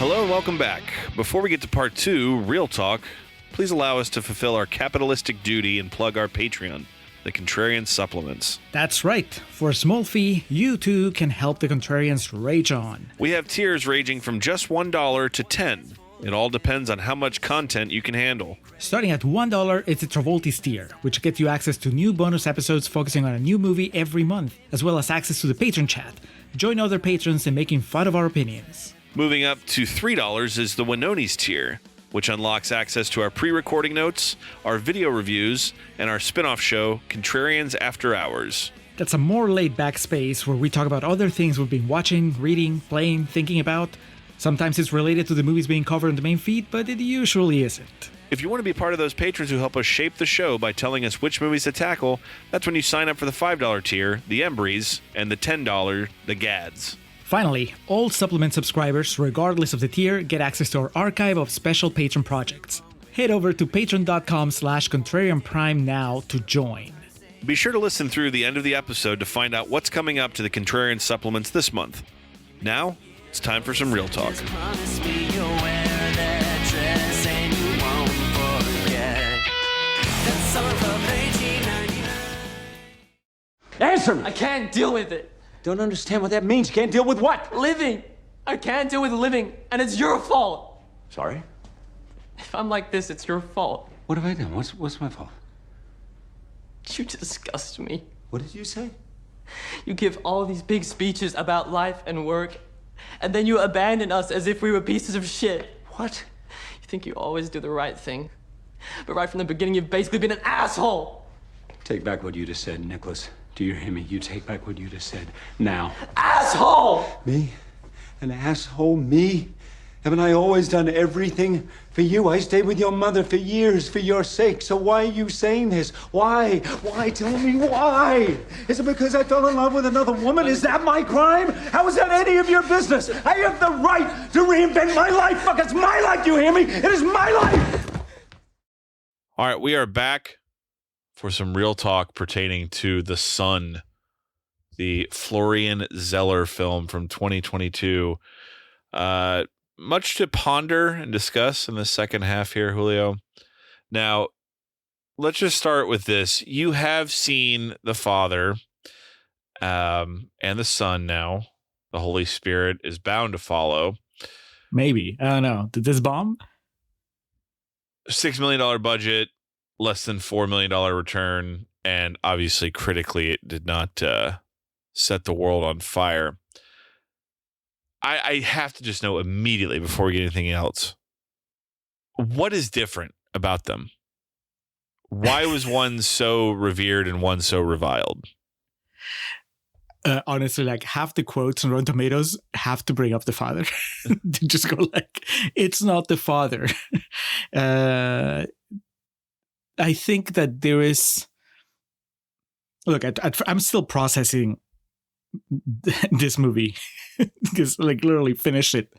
Hello and welcome back. Before we get to part 2, Real Talk, please allow us to fulfill our capitalistic duty and plug our Patreon, the Contrarians Supplements. That's right. For a small fee, you too can help the Contrarians rage on. We have tiers ranging from just $1 to $10. It all depends on how much content you can handle. Starting at $1, it's the Travoltis tier, which gets you access to new bonus episodes focusing on a new movie every month, as well as access to the patron chat. Join other patrons in making fun of our opinions. Moving up to $3 is the Winoni's tier, which unlocks access to our pre-recording notes, our video reviews, and our spin-off show, Contrarians After Hours. That's a more laid-back space where we talk about other things we've been watching, reading, playing, thinking about. Sometimes it's related to the movies being covered in the main feed, but it usually isn't. If you want to be part of those patrons who help us shape the show by telling us which movies to tackle, that's when you sign up for the $5 tier, the Embries, and the $10, the Gads. Finally, all supplement subscribers, regardless of the tier, get access to our archive of special patron projects. Head over to patreon.com/contrarianprime now to join. Be sure to listen through the end of the episode to find out what's coming up to the Contrarian Supplements this month. Now, it's time for some Real Talk. Answer me! I can't deal with it. Don't understand what that means. You can't deal with what? Living. I can't deal with living, and it's your fault. Sorry? If I'm like this, it's your fault. What have I done? What's my fault? You disgust me. What did you say? You give all these big speeches about life and work, and then you abandon us as if we were pieces of shit. What? You think you always do the right thing, but right from the beginning, you've basically been an asshole. Take back what you just said, Nicholas. Do you hear me? You take back what you just said. Now. Asshole! Me? An asshole? Me? Haven't I always done everything for you? I stayed with your mother for years for your sake. So why are you saying this? Why? Why? Tell me why. Is it because I fell in love with another woman? Is that my crime? How is that any of your business? I have the right to reinvent my life. Fuck, it's my life, you hear me? It is my life! All right, we are back for some Real Talk pertaining to The Son, the Florian Zeller film from 2022. Much to ponder and discuss in the second half here, Julio. Now, let's just start with this. You have seen the Father and the Son now. The Holy Spirit is bound to follow. Maybe. I don't know. Did this bomb? $6 million budget, less than $4 million return, and obviously critically it did not set the world on fire. I have to just know immediately before we get anything else, what is different about them? Why was one so revered and one so reviled? Honestly, like half the quotes on Rotten Tomatoes have to bring up the Father. They just go like, it's not the Father. I think that there is... Look, I'm still processing this movie because like literally finished it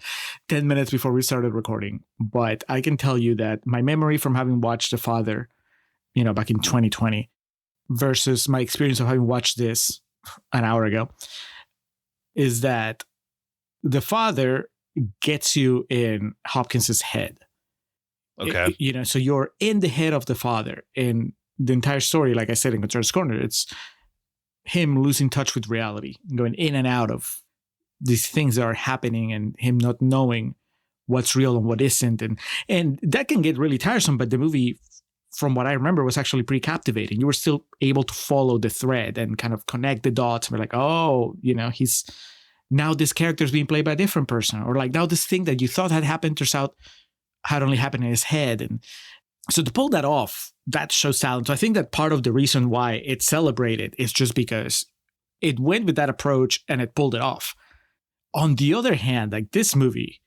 10 minutes before we started recording. But I can tell you that my memory from having watched The Father, back in 2020 versus my experience of having watched this an hour ago is that The Father gets you in Hopkins's head. Okay. So you're in the head of the Father, and the entire story, like I said in Contrarians Corner, it's him losing touch with reality, going in and out of these things that are happening, and him not knowing what's real and what isn't, and that can get really tiresome. But the movie, from what I remember, was actually pretty captivating. You were still able to follow the thread and kind of connect the dots. And we're like, oh, he's now this character is being played by a different person, or like now this thing that you thought had happened turns out had only happened in his head. And so to pull that off, that shows talent. So I think that part of the reason why it's celebrated is just because it went with that approach and it pulled it off. On the other hand, like this movie,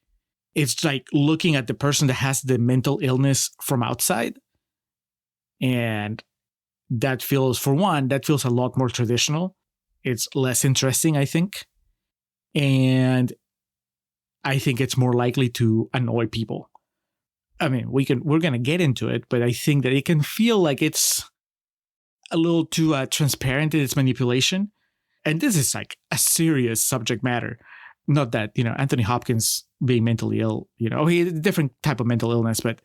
it's like looking at the person that has the mental illness from outside. And that feels a lot more traditional. It's less interesting, I think. And I think it's more likely to annoy people. I mean, we're going to get into it, but I think that it can feel like it's a little too transparent in its manipulation. And this is like a serious subject matter. not that, Anthony Hopkins being mentally ill, he had a different type of mental illness, but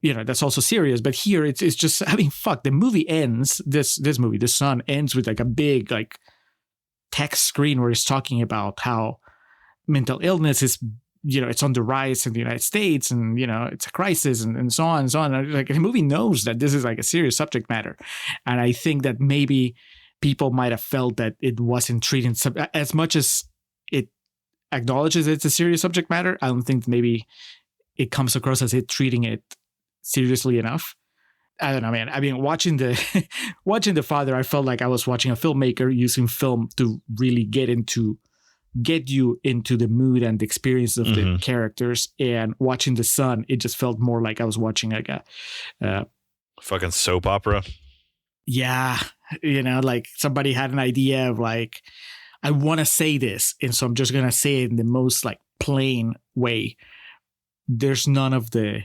that's also serious. But here it's just, the movie ends, this movie, The Son, ends with like a big like text screen where it's talking about how mental illness is, it's on the rise in the United States, and it's a crisis, and so on and so on. Like, the movie knows that this is like a serious subject matter, and I think that maybe people might have felt that it wasn't treating as much as it acknowledges it's a serious subject matter. I don't think maybe it comes across as it treating it seriously enough. I don't know, man. I mean, watching the Father, I felt like I was watching a filmmaker using film to really get you into the mood and the experience of the characters. And watching The Son, it just felt more like I was watching like a fucking soap opera. Yeah, like somebody had an idea of like, I want to say this, and so I'm just gonna say it in the most like plain way. There's none of the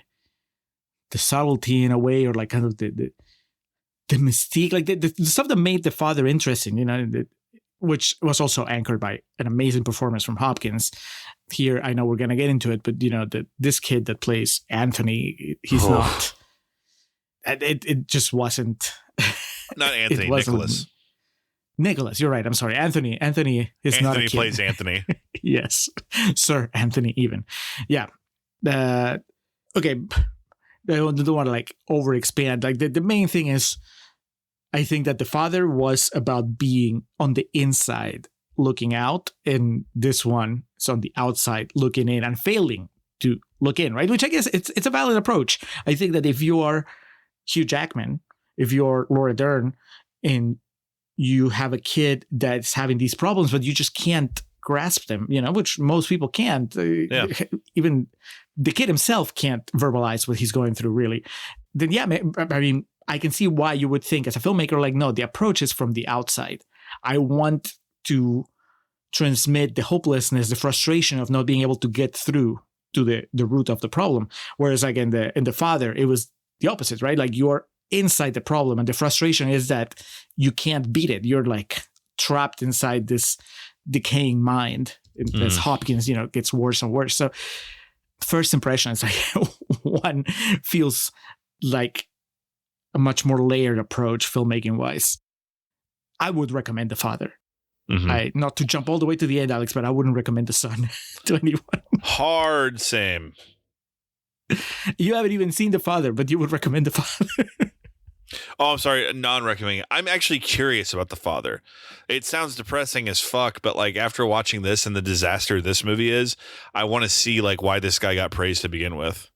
subtlety in a way, or like kind of the mystique, like the stuff that made the Father interesting, which was also anchored by an amazing performance from Hopkins. Here, I know we're gonna get into it, but this kid that plays Anthony, he's not. It just wasn't. Not Anthony, Nicholas. Nicholas, you're right. I'm sorry, Anthony. Anthony is Anthony not a kid. plays Anthony. Yes, Sir Anthony. Even, yeah. Okay. I don't want to like over expand. Like the main thing is, I think that the Father was about being on the inside looking out, and this one is on the outside looking in and failing to look in, right? Which I guess it's a valid approach. I think that if you are Hugh Jackman, if you're Laura Dern, and you have a kid that's having these problems, but you just can't grasp them, which most people can't. Even the kid himself can't verbalize what he's going through, really. Then, yeah, I mean, I can see why you would think as a filmmaker, like, no, the approach is from the outside. I want to transmit the hopelessness, the frustration of not being able to get through to the root of the problem. Whereas, like in the Father, it was the opposite, right? Like, you're inside the problem, and the frustration is that you can't beat it. You're like trapped inside this decaying mind. As Hopkins, gets worse and worse. So first impression is like one feels like a much more layered approach filmmaking wise. I would recommend The Father. Not to jump all the way to the end, Alex, but I wouldn't recommend The Son to anyone. Hard same. You haven't even seen The Father, but you would recommend The Father. Oh, I'm sorry, non-recommending. I'm actually curious about The Father. It sounds depressing as fuck, but like after watching this and the disaster this movie is, I want to see like why this guy got praised to begin with.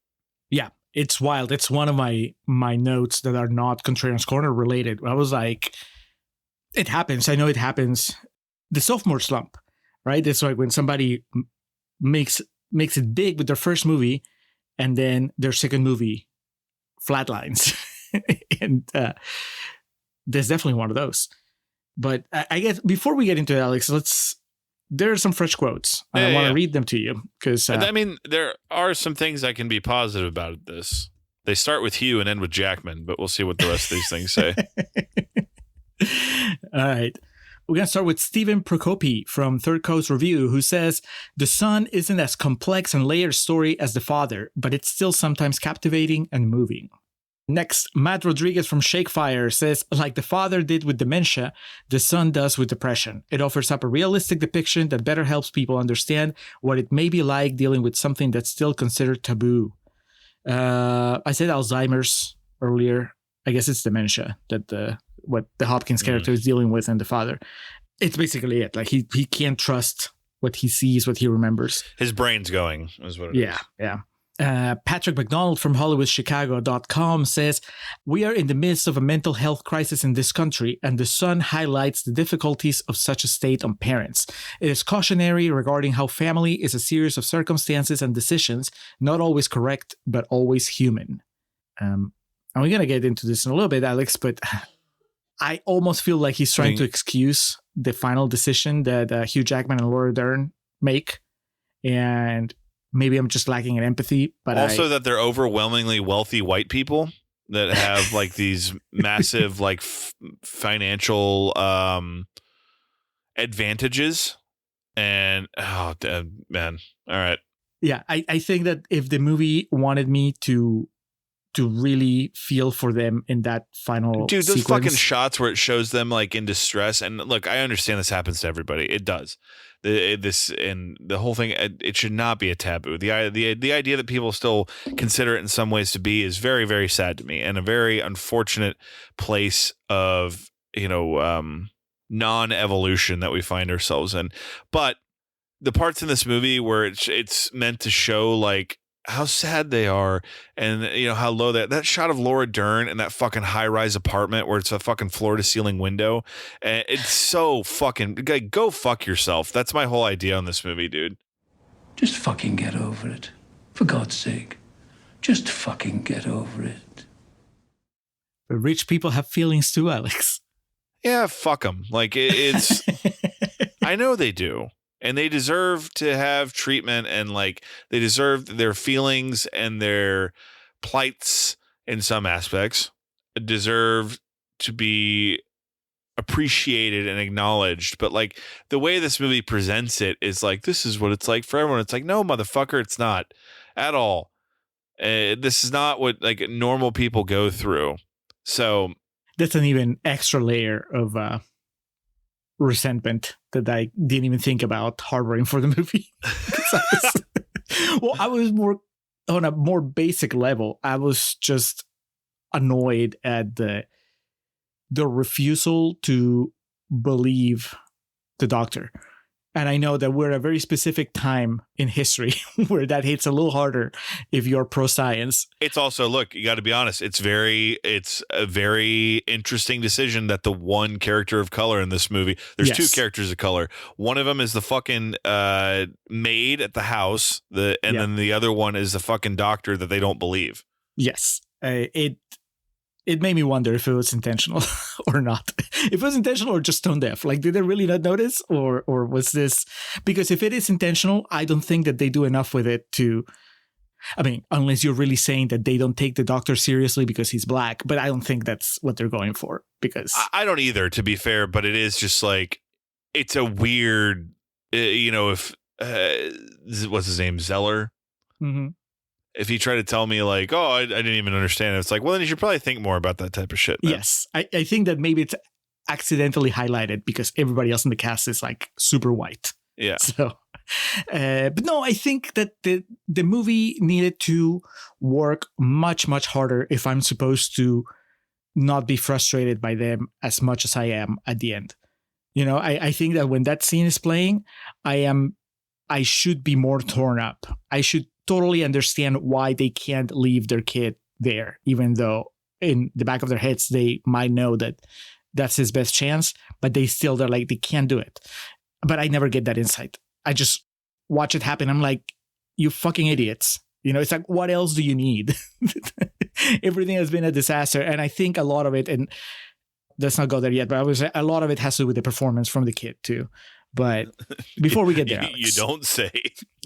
Yeah, it's wild. It's one of my notes that are not Contrarians Corner related. I was like, it happens. I know it happens. The sophomore slump, right? It's like when somebody makes it big with their first movie, and then their second movie flatlines. And there's definitely one of those. But I guess before we get into it, Alex, there are some fresh quotes. I want to read them to you because I mean, there are some things I can be positive about this. They start with Hugh and end with Jackman, but we'll see what the rest of these things say. All right. We're going to start with Stephen Prokopi from Third Coast Review, who says, "The Son isn't as complex and layered story as The Father, but it's still sometimes captivating and moving." Next, Matt Rodriguez from Shakefire says, "Like The Father did with dementia, The Son does with depression. It offers up a realistic depiction that better helps people understand what it may be like dealing with something that's still considered taboo." I said Alzheimer's earlier. I guess it's dementia that what the Hopkins character is dealing with in The Father. It's basically it. Like he can't trust what he sees, what he remembers. His brain's going, is what it is. Yeah. Patrick McDonald from HollywoodChicago.com says, "We are in the midst of a mental health crisis in this country, and The Son highlights the difficulties of such a state on parents. It is cautionary regarding how family is a series of circumstances and decisions, not always correct, but always human." And we're going to get into this in a little bit, Alex, but I almost feel like he's trying to excuse the final decision that Hugh Jackman and Laura Dern make. And maybe I'm just lacking in empathy, but also that they're overwhelmingly wealthy white people that have like these massive like financial advantages, And oh damn, man. All right. Yeah, I think that if the movie wanted me to really feel for them in that final Dude, those sequence, fucking shots where it shows them like in distress, and look, I understand this happens to everybody. It does. This and the whole thing. It should not be a taboo. The idea that people still consider it in some ways to be is very, very sad to me, and a very unfortunate place of non-evolution that we find ourselves in. But the parts in this movie where it's meant to show like how sad they are, and how low that shot of Laura Dern in that fucking high-rise apartment where it's a fucking floor-to-ceiling window, and it's so fucking like, go fuck yourself. That's my whole idea on this movie, dude. Just fucking get over it. For God's sake. Just fucking get over it. but rich people have feelings too, Alex. Yeah, fuck them. Like it's I know they do. And they deserve to have treatment, and like they deserve their feelings and their plights in some aspects deserve to be appreciated and acknowledged. But like the way this movie presents it is like, this is what it's like for everyone. It's like, no, motherfucker, it's not at all. This is not what like normal people go through. So that's an even extra layer of resentment that I didn't even think about harboring for the movie. I was more on a more basic level. I was just annoyed at the refusal to believe the doctor. And I know that we're at a very specific time in history where that hits a little harder if you're pro-science. It's also, look, you got to be honest. It's a very interesting decision that the one character of color in this movie, there's two characters of color. One of them is the fucking maid at the house, then the other one is the fucking doctor that they don't believe. Yes. It made me wonder if it was intentional or not. If it was intentional or just tone deaf. Like, did they really not notice? Or was this... Because if it is intentional, I don't think that they do enough with it to... I mean, unless you're really saying that they don't take the doctor seriously because he's black. But I don't think that's what they're going for. Because... I don't either, to be fair. But it is just like... It's a weird... if... what's his name? Zeller? Mm-hmm. If he tried to tell me like, oh, I didn't even understand it, it's like, well, then you should probably think more about that type of shit, man. Yes. I think that maybe it's accidentally highlighted because everybody else in the cast is like super white. Yeah. So, but no, I think that the movie needed to work much, much harder if I'm supposed to not be frustrated by them as much as I am at the end. I think that when that scene is playing, I should be more torn up. I should totally understand why they can't leave their kid there, even though in the back of their heads, they might know that that's his best chance, but they're like, they can't do it. But I never get that insight. I just watch it happen. I'm like, you fucking idiots. It's like, what else do you need? Everything has been a disaster. And I think a lot of it, and let's not go there yet, but I would say a lot of it has to do with the performance from the kid too. But before we get there, Alex, you don't say.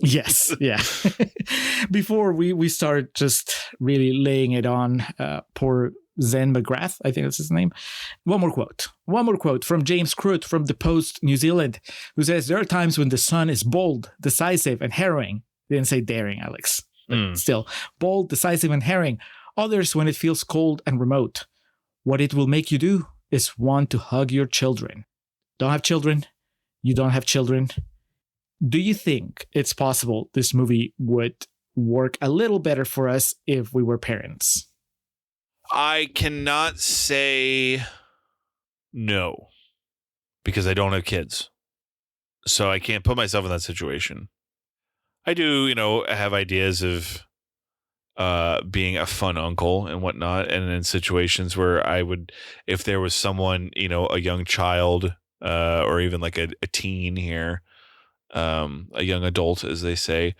Yes, yeah. Before we start just really laying it on poor Zen McGrath, I think that's his name. One more quote from James Crute from The Post, New Zealand, who says, there are times when the sun is bold, decisive, and harrowing. They didn't say daring, Alex. But still, bold, decisive, and harrowing. Others when it feels cold and remote. What it will make you do is want to hug your children. Don't have children. You don't have children. Do you think it's possible this movie would work a little better for us if we were parents? I cannot say no because I don't have kids. So I can't put myself in that situation. I do, have ideas of being a fun uncle and whatnot. And in situations where I would, if there was someone, a young child, or even like a teen here, a young adult, as they say,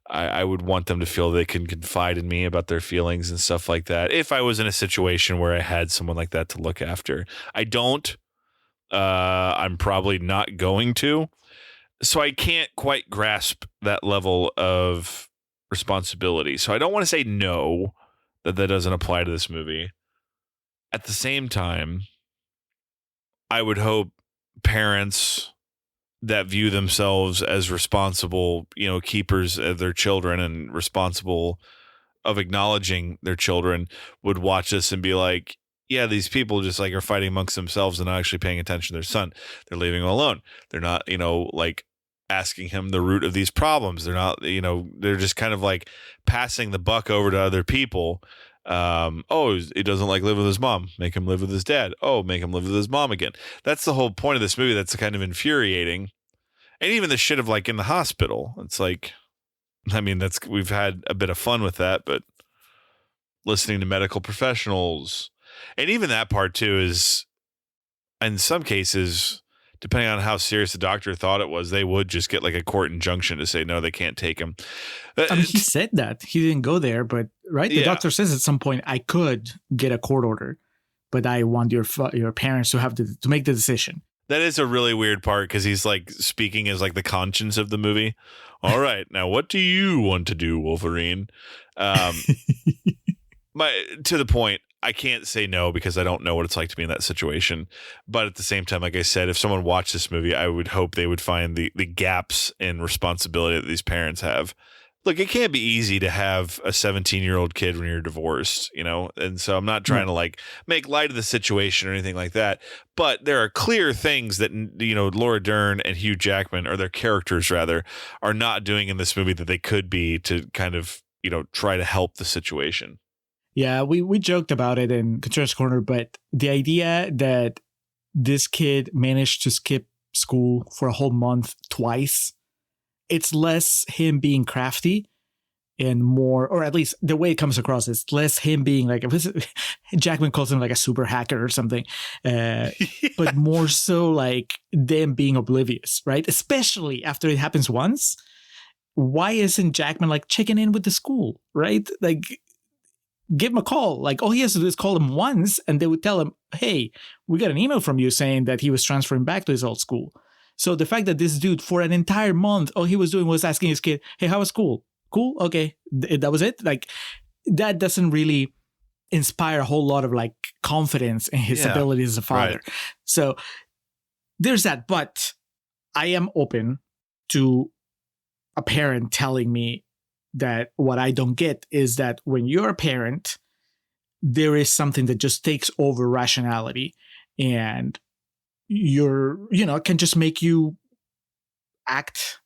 I would want them to feel they can confide in me about their feelings and stuff like that. If I was in a situation where I had someone like that to look after, I don't. I'm probably not going to. So I can't quite grasp that level of responsibility. So I don't want to say no, that doesn't apply to this movie. At the same time, I would hope parents that view themselves as responsible, keepers of their children and responsible of acknowledging their children would watch this and be like, yeah, these people just like are fighting amongst themselves and not actually paying attention to their son. They're leaving him alone. They're not, like asking him the root of these problems. They're not, they're just kind of like passing the buck over to other people. He doesn't like live with his mom. Make him live with his dad. Oh, make him live with his mom again. That's the whole point of this movie. That's kind of infuriating. And even the shit of like in the hospital. It's like, I mean, we've had a bit of fun with that, but listening to medical professionals and even that part too is in some cases, depending on how serious the doctor thought it was, they would just get like a court injunction to say, no, they can't take him. I mean, he said that he didn't go there, but right. The doctor says at some point, I could get a court order, but I want your parents to have to make the decision. That is a really weird part because he's like speaking as like the conscience of the movie. All right, now what do you want to do, Wolverine? To the point, I can't say no because I don't know what it's like to be in that situation. But at the same time, like I said, if someone watched this movie, I would hope they would find the gaps in responsibility that these parents have. Look, it can't be easy to have a 17-year-old kid when you're divorced, and so I'm not trying to like make light of the situation or anything like that. But there are clear things that, Laura Dern and Hugh Jackman, or their characters rather, are not doing in this movie that they could be to kind of, try to help the situation. Yeah, we joked about it in Contrarians Corner, but the idea that this kid managed to skip school for a whole month twice, it's less him being crafty and more, or at least the way it comes across, is less him being like, Jackman calls him like a super hacker or something, but more so like them being oblivious, right? Especially after it happens once. Why isn't Jackman like checking in with the school, right? Like, give him a call. Like, all he has to do is call him once and they would tell him, hey, we got an email from you saying that he was transferring back to his old school. So the fact that this dude for an entire month, all he was doing was asking his kid, hey, how was school? Cool? Okay. That was it? Like, that doesn't really inspire a whole lot of like confidence in his ability as a father. Right. So there's that. But I am open to a parent telling me that what I don't get is that when you're a parent, there is something that just takes over rationality and can just make you act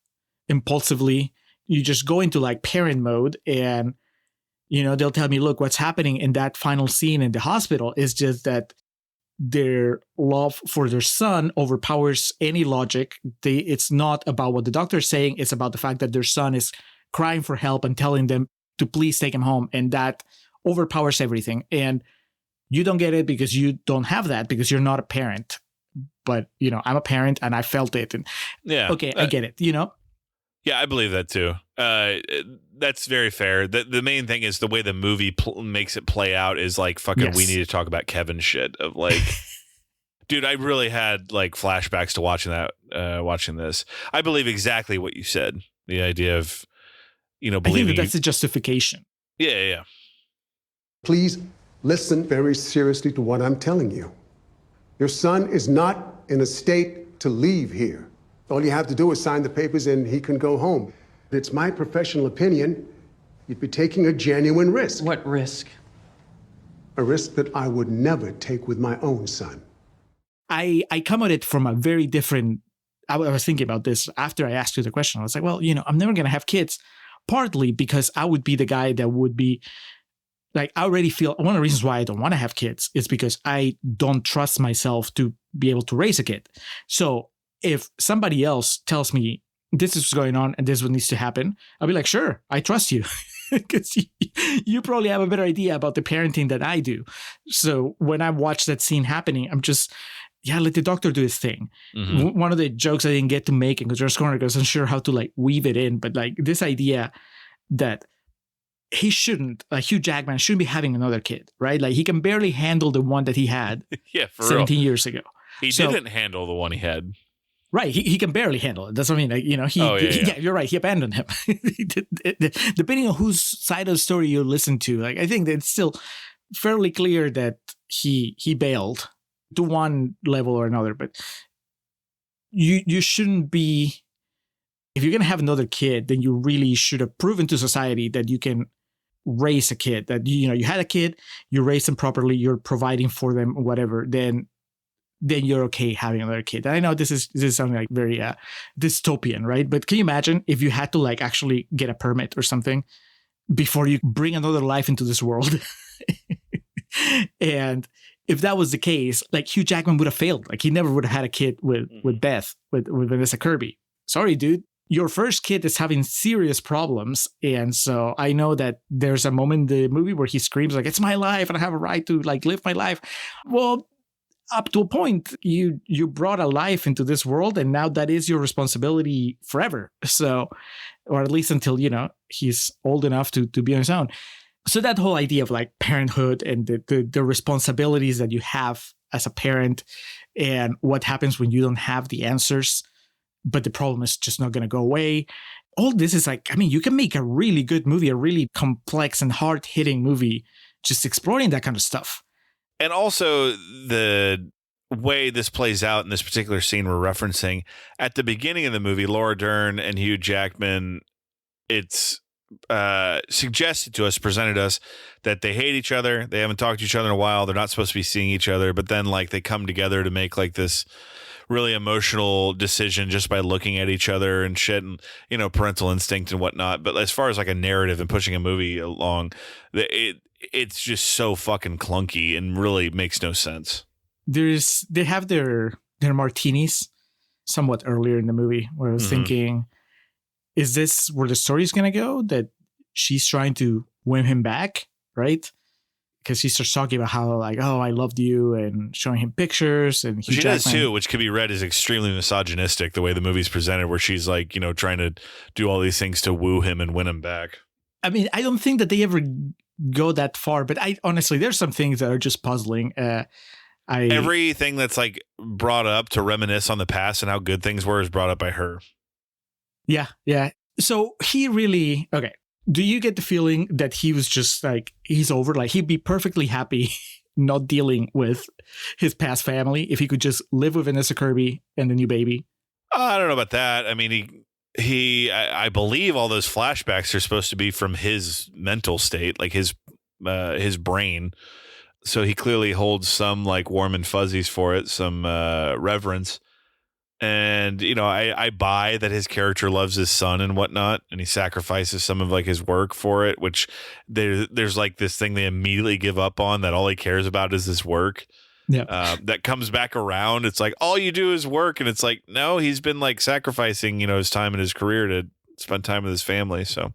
impulsively. You just go into like parent mode and, they'll tell me, look, what's happening in that final scene in the hospital is just that their love for their son overpowers any logic. It's not about what the doctor is saying. It's about the fact that their son is crying for help and telling them to please take him home. And that overpowers everything. And you don't get it because you don't have that, because you're not a parent. But, I'm a parent and I felt it. And okay, I get it, Yeah, I believe that too. That's very fair. The main thing is the way the movie makes it play out is like fucking, we need to talk about Kevin shit of like, dude, I really had like flashbacks to watching this. I believe exactly what you said. The idea of, believing I think that's a justification. Yeah. Please listen very seriously to what I'm telling you. Your son is not in a state to leave here. All you have to do is sign the papers and he can go home. It's my professional opinion, you'd be taking a genuine risk. What risk? A risk that I would never take with my own son. I come at it from a very different, I was thinking about this after I asked you the question. I was like, well, I'm never going to have kids. Partly because I would be the guy that would be like, I already feel one of the reasons why I don't want to have kids is because I don't trust myself to be able to raise a kid. So if somebody else tells me this is what's going on and this is what needs to happen, I'll be like, sure, I trust you. Because you probably have a better idea about the parenting than I do. So when I watch that scene happening, I'm just, let the doctor do his thing. Mm-hmm. One of the jokes I didn't get to make in Contrarians Corner because I'm sure how to like weave it in, but like this idea that he shouldn't, Hugh Jackman shouldn't be having another kid, right? Like he can barely handle the one that he had 17 years ago. He didn't handle the one he had. Right. He can barely handle it. That's what I mean. Like, you're right. He abandoned him. Depending on whose side of the story you listen to, like, I think that it's still fairly clear that he bailed to one level or another. But you shouldn't be, if you're going to have another kid, then you really should have proven to society that you can raise a kid, that, you had a kid, you raised them properly, you're providing for them, whatever, then you're okay having another kid. And I know this is something like very dystopian, right? But can you imagine if you had to like actually get a permit or something before you bring another life into this world? And if that was the case, like Hugh Jackman would have failed. Like he never would have had a kid with Beth, with Vanessa Kirby. Sorry, dude. Your first kid is having serious problems. And so I know that there's a moment in the movie where he screams like, it's my life and I have a right to like live my life. Well, up to a point, you brought a life into this world, and now that is your responsibility forever. So, or at least until, he's old enough to be on his own. So that whole idea of like parenthood and the responsibilities that you have as a parent, and what happens when you don't have the answers, but the problem is just not going to go away. All this is like, I mean, you can make a really good movie, a really complex and hard-hitting movie, just exploring that kind of stuff. And also the way this plays out in this particular scene we're referencing, at the beginning of the movie, Laura Dern and Hugh Jackman, it's suggested to us, presented us, that they hate each other. They haven't talked to each other in a while. They're not supposed to be seeing each other. But then like they come together to make like this really emotional decision just by looking at each other and shit, and, parental instinct and whatnot. But as far as like a narrative and pushing a movie along, it's just so fucking clunky and really makes no sense. They have their martinis somewhat earlier in the movie, where I was thinking, is this where the story's going to go? That she's trying to win him back, right? Because she starts talking about how like, oh, I loved you, and showing him pictures, and she does too, which could be read as extremely misogynistic, the way the movie's presented, where she's like, trying to do all these things to woo him and win him back. I mean, I don't think that they ever go that far, but I honestly, there's some things that are just puzzling. Everything that's like brought up to reminisce on the past and how good things were is brought up by her. Yeah. So he really, okay. Do you get the feeling that he was just like, he's over, like he'd be perfectly happy not dealing with his past family if he could just live with Vanessa Kirby and the new baby? I don't know about that. I mean, I believe all those flashbacks are supposed to be from his mental state, like his brain. So he clearly holds some like warm and fuzzies for it, some reverence. And, I buy that his character loves his son and whatnot, and he sacrifices some of like his work for it, which there's like this thing they immediately give up on, that all he cares about is this work. Yeah. That comes back around. It's like, all you do is work. And it's like, no, he's been like sacrificing, his time and his career to spend time with his family. So,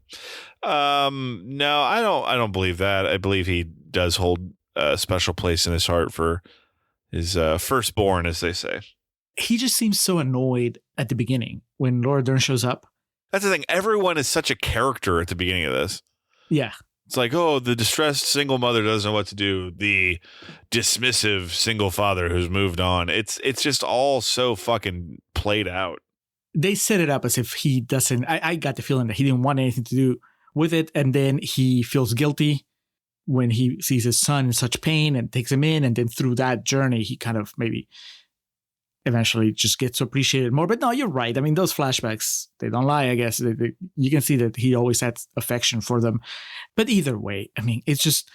no, I don't believe that. I believe he does hold a special place in his heart for his firstborn, as they say. He just seems so annoyed at the beginning when Laura Dern shows up. That's the thing. Everyone is such a character at the beginning of this. Yeah. It's like, oh, the distressed single mother doesn't know what to do. The dismissive single father who's moved on. It's just all so fucking played out. They set it up as if he doesn't. I got the feeling that he didn't want anything to do with it. And then he feels guilty when he sees his son in such pain and takes him in. And then through that journey, he kind of maybe eventually just gets to appreciate it more. But no, you're right. I mean, those flashbacks, they don't lie, I guess. You can see that he always had affection for them. But either way, I mean, it's just,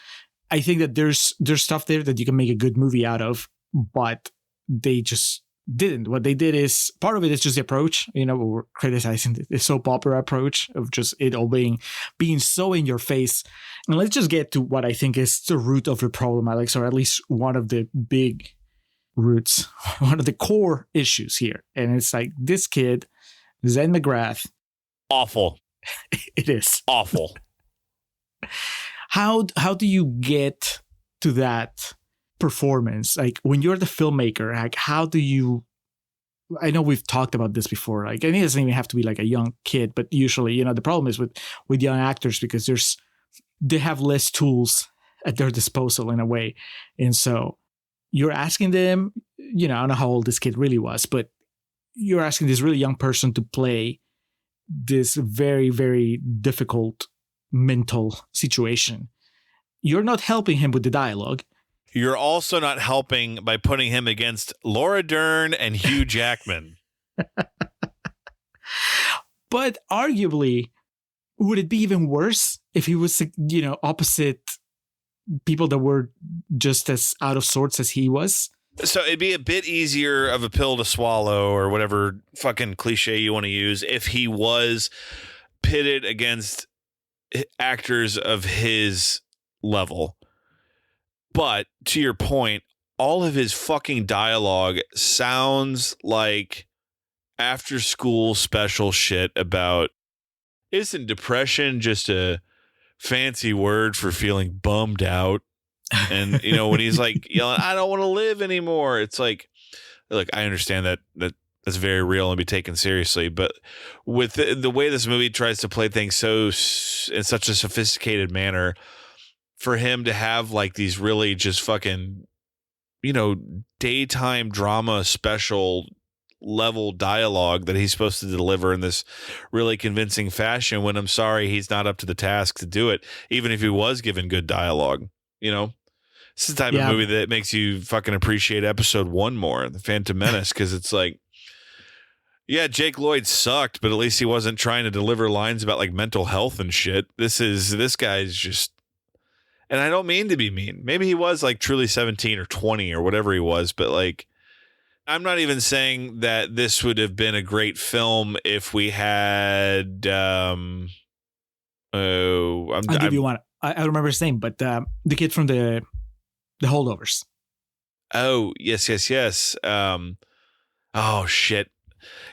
I think that there's stuff there that you can make a good movie out of, but they just didn't. What they did is, part of it is just the approach. We're criticizing the soap opera approach of just it all being so in your face. And let's just get to what I think is the root of the problem, Alex, or at least one of the big roots, one of the core issues here. And it's like, this kid, Zen McGrath. Awful. It is. Awful. How do you get to that performance? Like, when you're the filmmaker, like, how do you, I know we've talked about this before, like, and it doesn't even have to be like a young kid, but usually, the problem is with young actors, because they have less tools at their disposal in a way. And so you're asking them, I don't know how old this kid really was, but you're asking this really young person to play this very, very difficult mental situation. You're not helping him with the dialogue. You're also not helping by putting him against Laura Dern and Hugh Jackman. But arguably, would it be even worse if he was, opposite people that were just as out of sorts as he was? So it'd be a bit easier of a pill to swallow, or whatever fucking cliche you want to use, if he was pitted against actors of his level. But to your point, all of his fucking dialogue sounds like after school special shit about, isn't depression just a fancy word for feeling bummed out? And, when he's like yelling, I don't want to live anymore. It's like, look, I understand that that's very real and be taken seriously. But with the way this movie tries to play things in such a sophisticated manner, for him to have like these really just fucking, daytime drama special level dialogue that he's supposed to deliver in this really convincing fashion, when I'm sorry, he's not up to the task to do it, even if he was given good dialogue. This is the type of movie that makes you fucking appreciate episode 1 more, The Phantom Menace, because it's like, yeah, Jake Lloyd sucked, but at least he wasn't trying to deliver lines about like mental health and shit. This guy's just, and I don't mean to be mean. Maybe he was like truly 17 or 20 or whatever he was, but like, I'm not even saying that this would have been a great film if we had. I'll give you one. I remember his name, but the kid from the Holdovers. Oh, yes. Oh shit.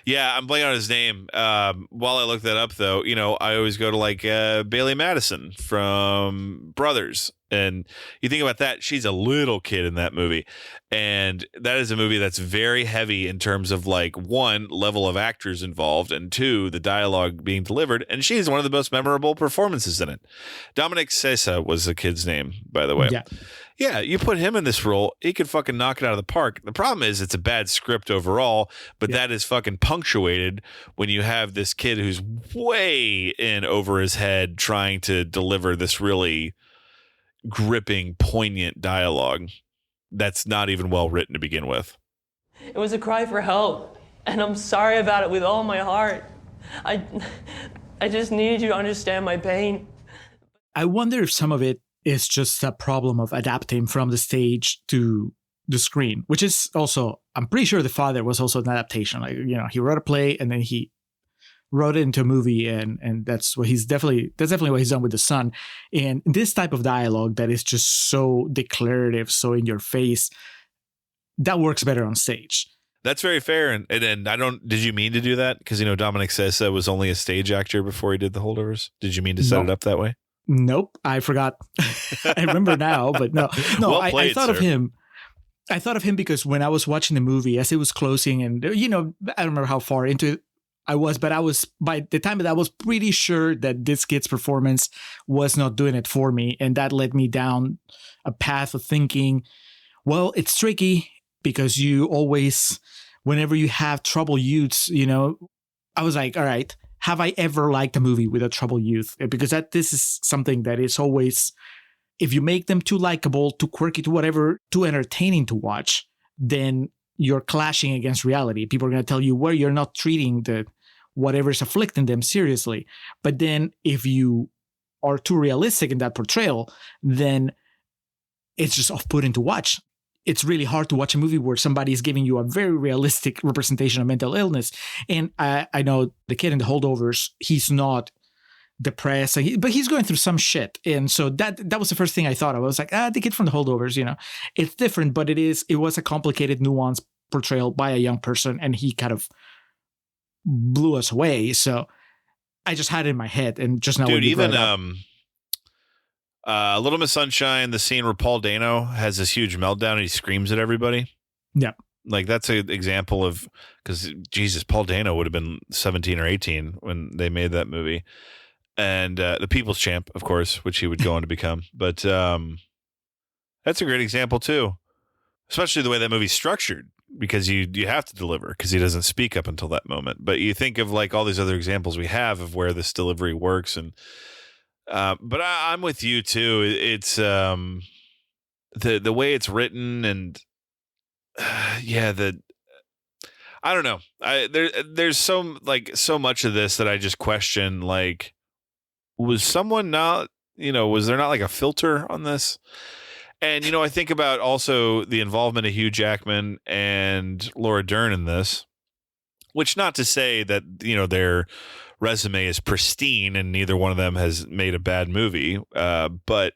Yeah, I'm blanking on his name. While I look that up, though, I always go to like Bailey Madison from Brothers. And you think about that, she's a little kid in that movie. And that is a movie that's very heavy in terms of like, 1, level of actors involved, and 2, the dialogue being delivered. And she's one of the most memorable performances in it. Dominic Sessa was the kid's name, by the way. Yeah, you put him in this role, he could fucking knock it out of the park. The problem is it's a bad script overall, but that is fucking punctuated when you have this kid who's way in over his head trying to deliver this really gripping, poignant dialogue that's not even well written to begin with. It was a cry for help, and I'm sorry about it with all my heart. I just needed you to understand my pain. I wonder if some of it is just a problem of adapting from the stage to the screen, which is also, I'm pretty sure The Father was also an adaptation. Like, he wrote a play and then he wrote it into a movie, and that's definitely what he's done with The Son. And this type of dialogue that is just so declarative, so in your face, that works better on stage. That's very fair. And did you mean to do that? Because, Dominic Sessa was only a stage actor before he did The Holdovers. Did you mean to set it up that way? Nope. I forgot. I remember now, but no, well played, I thought of him. I thought of him because when I was watching the movie, as it was closing, and, I don't remember how far into it I was, but by the time that I was pretty sure that this kid's performance was not doing it for me. And that led me down a path of thinking, well, it's tricky because you always, whenever you have troubled youths, I was like, all right, have I ever liked a movie with a troubled youth? Because this is something that is always, if you make them too likable, too quirky, too whatever, too entertaining to watch, then you're clashing against reality. People are going to tell you, well, you're not treating whatever's afflicting them seriously. But then if you are too realistic in that portrayal, then it's just off-putting to watch. It's really hard to watch a movie where somebody is giving you a very realistic representation of mental illness. And I know the kid in The Holdovers, he's not depressed, but he's going through some shit. And so that was the first thing I thought of. I was like, the kid from The Holdovers, it's different, but it was a complicated, nuanced portrayal by a young person, and he kind of blew us away. So I just had it in my head, and just now, dude, even Little Miss Sunshine, the scene where Paul Dano has this huge meltdown and he screams at everybody. Yeah. Like, that's an example of, because Jesus, Paul Dano would have been 17 or 18 when they made that movie. And the People's Champ, of course, which he would go on to become. But that's a great example, too. Especially the way that movie's structured, because you have to deliver, because he doesn't speak up until that moment. But you think of like all these other examples we have of where this delivery works. And but I'm with you, too. It's the way it's written, and I don't know. There's so much of this that I just question. Like, was someone not, was there not like a filter on this? And, I think about also the involvement of Hugh Jackman and Laura Dern in this, which not to say that, their resume is pristine and neither one of them has made a bad movie. But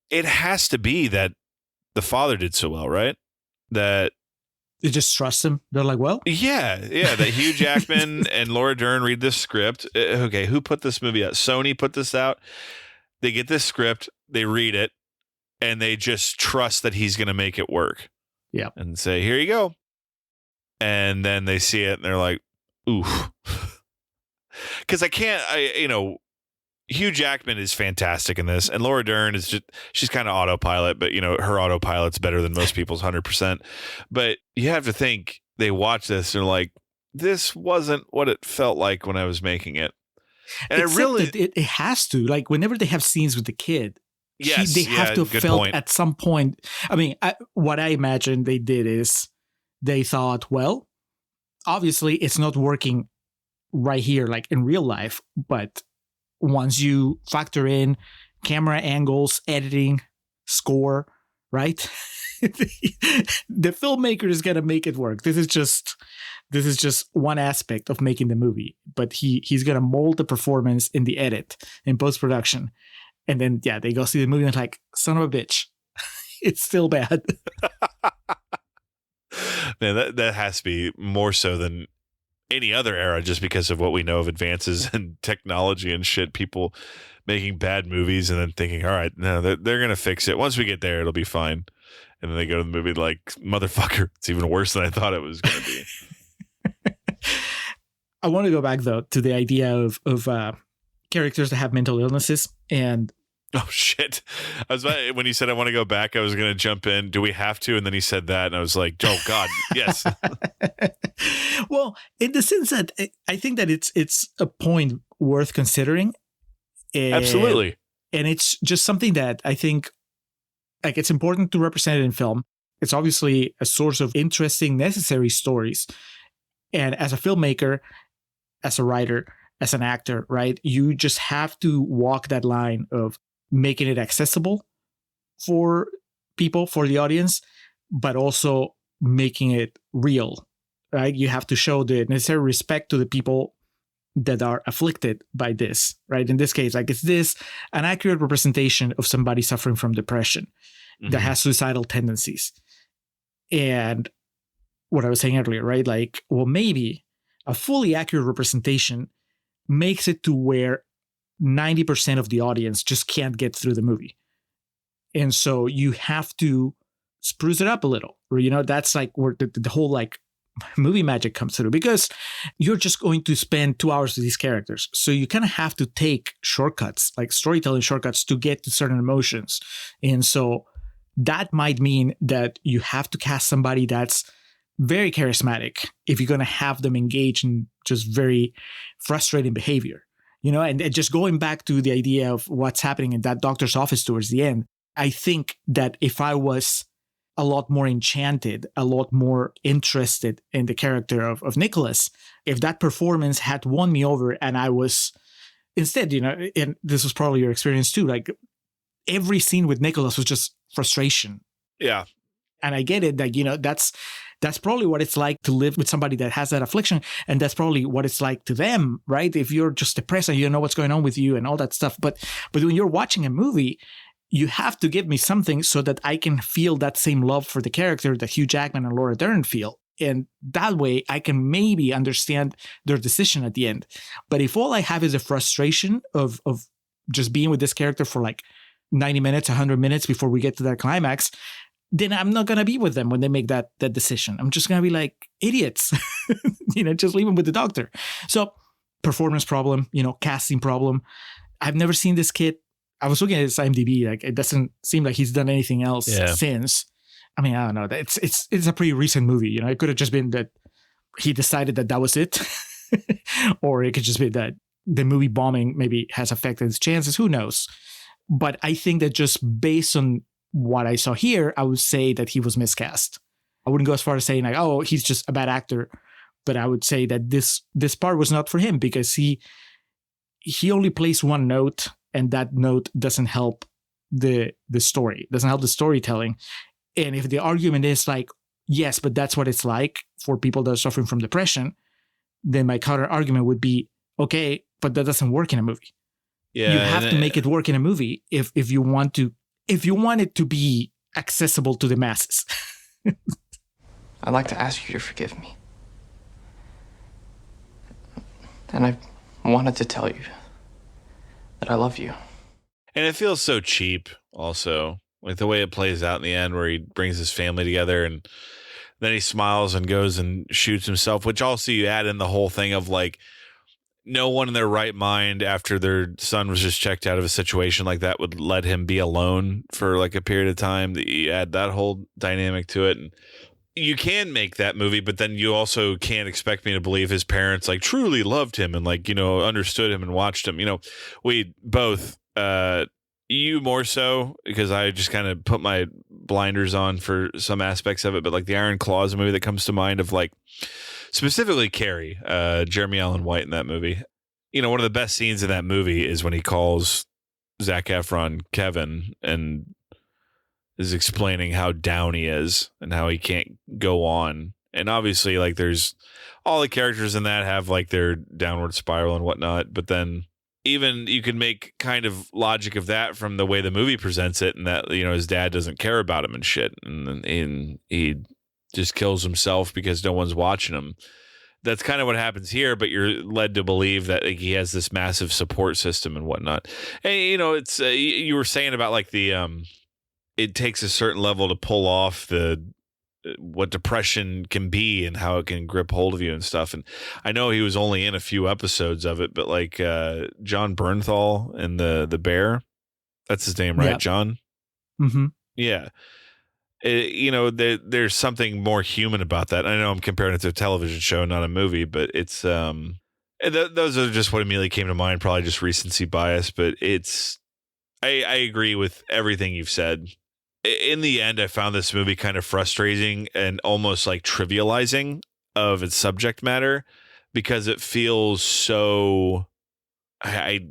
it has to be that the father did so well, right? That they just trust him. They're like, well, yeah. That Hugh Jackman and Laura Dern read this script. Okay, who put this movie out? Sony put this out. They get this script, they read it, and they just trust that he's going to make it work. Yeah. And say, here you go. And then they see it and they're like, oof. Because Hugh Jackman is fantastic in this. And Laura Dern is she's kind of autopilot, but her autopilot's better than most people's 100%. But you have to think they watch this and they're like, this wasn't what it felt like when I was making it. And it has to, like, whenever they have scenes with the kid, yes, they have to have felt point. At some point. I mean, what I imagine they did is they thought, well, obviously it's not working right here, like in real life. But once you factor in camera angles, editing, score, right? The filmmaker is going to make it work. This is just one aspect of making the movie, but he's going to mold the performance in the edit, in post-production. And then, they go see the movie and it's like, son of a bitch, it's still bad. Man, that has to be more so than any other era, just because of what we know of advances in technology and shit. People making bad movies and then thinking, all right, no, they're going to fix it. Once we get there, it'll be fine. And then they go to the movie like, motherfucker, it's even worse than I thought it was going to be. I want to go back, though, to the idea of characters that have mental illnesses. And oh, shit. When he said I want to go back, I was going to jump in. Do we have to? And then he said that. And I was like, oh, God, yes. Well, in the sense that I think that it's a point worth considering. Absolutely. And it's just something that I think, like, it's important to represent it in film. It's obviously a source of interesting, necessary stories. And as a filmmaker, as a writer, as an actor, right, you just have to walk that line of making it accessible for people, for the audience, but also making it real, right? You have to show the necessary respect to the people that are afflicted by this, right? In this case, like, is this an accurate representation of somebody suffering from depression that has suicidal tendencies? And what I was saying earlier, right? Like, well, maybe a fully accurate representation makes it to where 90% of the audience just can't get through the movie. And so you have to spruce it up a little, or, that's like where the whole like movie magic comes through, because you're just going to spend 2 hours with these characters. So you kind of have to take shortcuts, like storytelling shortcuts, to get to certain emotions. And so that might mean that you have to cast somebody that's very charismatic if you're going to have them engage in just very frustrating behavior, and just going back to the idea of what's happening in that doctor's office towards the end. I think that if I was a lot more enchanted, a lot more interested in the character of Nicholas, if that performance had won me over and I was instead, and this was probably your experience too, like every scene with Nicholas was just frustration. Yeah. And I get it that, that's probably what it's like to live with somebody that has that affliction. And that's probably what it's like to them, right? If you're just depressed and you don't know what's going on with you and all that stuff. But when you're watching a movie, you have to give me something so that I can feel that same love for the character that Hugh Jackman and Laura Dern feel. And that way I can maybe understand their decision at the end. But if all I have is a frustration of just being with this character for like 90 minutes, 100 minutes before we get to that climax, then I'm not going to be with them when they make that decision. I'm just going to be like idiots, just leave them with the doctor. So performance problem, casting problem. I've never seen this kid. I was looking at his IMDb. Like, it doesn't seem like he's done anything else since. I mean, I don't know. It's a pretty recent movie. It could have just been that he decided that was it. Or it could just be that the movie bombing maybe has affected his chances. Who knows? But I think that just based on what I saw here, I would say that he was miscast. I wouldn't go as far as saying like, oh, he's just a bad actor, but I would say that this part was not for him because he only plays one note, and that note doesn't help the story, doesn't help the storytelling. And if the argument is like, yes, but that's what it's like for people that are suffering from depression, then my counter argument would be, okay, but that doesn't work in a movie. Yeah, you have to make it work in a movie if you want it to be accessible to the masses. I'd like to ask you to forgive me. And I wanted to tell you that I love you. And it feels so cheap also. Like the way it plays out in the end where he brings his family together and then he smiles and goes and shoots himself, which also you add in the whole thing of like no one in their right mind after their son was just checked out of a situation like that would let him be alone for like a period of time. That you add that whole dynamic to it. And you can make that movie, but then you also can't expect me to believe his parents like truly loved him and like, you know, understood him and watched him. You know, we both, you more so because I just kind of put my blinders on for some aspects of it, but like the Iron Claws movie that comes to mind of like specifically Carrie, Jeremy Allen White in that movie. You know, one of the best scenes in that movie is when he calls Zac Efron Kevin and is explaining how down he is and how he can't go on. And obviously like there's all the characters in that have like their downward spiral and whatnot, but then even you can make kind of logic of that from the way the movie presents it and that, you know, his dad doesn't care about him and shit. And he just kills himself because no one's watching him. That's kind of what happens here, but you're led to believe that like, he has this massive support system and whatnot. And, you know, it's, you were saying about like the, it takes a certain level to pull off the, what depression can be and how it can grip hold of you and stuff. And I know he was only in a few episodes of it, but like John Bernthal and the bear, that's his name, right? Yeah. John. Mm-hmm. Yeah. You know, there's something more human about that. I know I'm comparing it to a television show, not a movie, but it's, those are just what immediately came to mind. Probably just recency bias, but it's, I agree with everything you've said. In the end, I found this movie kind of frustrating and almost like trivializing of its subject matter because it feels so. I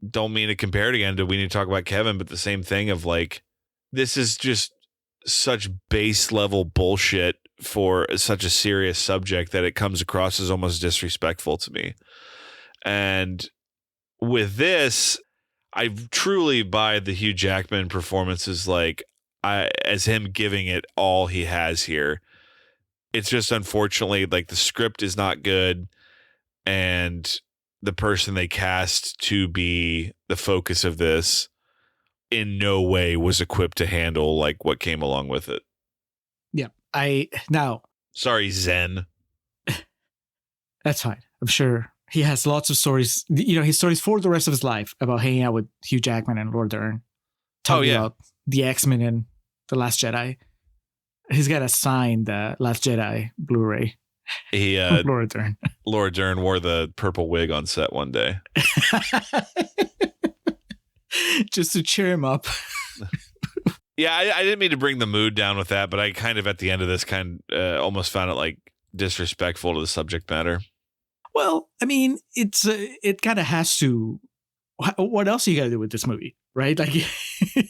don't mean to compare it again to We Need to Talk About Kevin, but the same thing of like, this is just such base level bullshit for such a serious subject that it comes across as almost disrespectful to me. And with this, I truly buy the Hugh Jackman performance as like, as him giving it all he has here. It's just unfortunately like the script is not good and the person they cast to be the focus of this in no way was equipped to handle like what came along with it. Yeah. Sorry, Zen. That's fine. I'm sure he has lots of stories, you know, his stories for the rest of his life about hanging out with Hugh Jackman and Laura Dern. Talking about the X-Men and The Last Jedi. He's got to sign the Last Jedi Blu-ray. He Laura Dern. Laura Dern wore the purple wig on set one day. Just to cheer him up. Yeah, I didn't mean to bring the mood down with that, but I kind of at the end of this almost found it like disrespectful to the subject matter. Well, I mean, it kind of has to. What else you got to do with this movie, right? Like,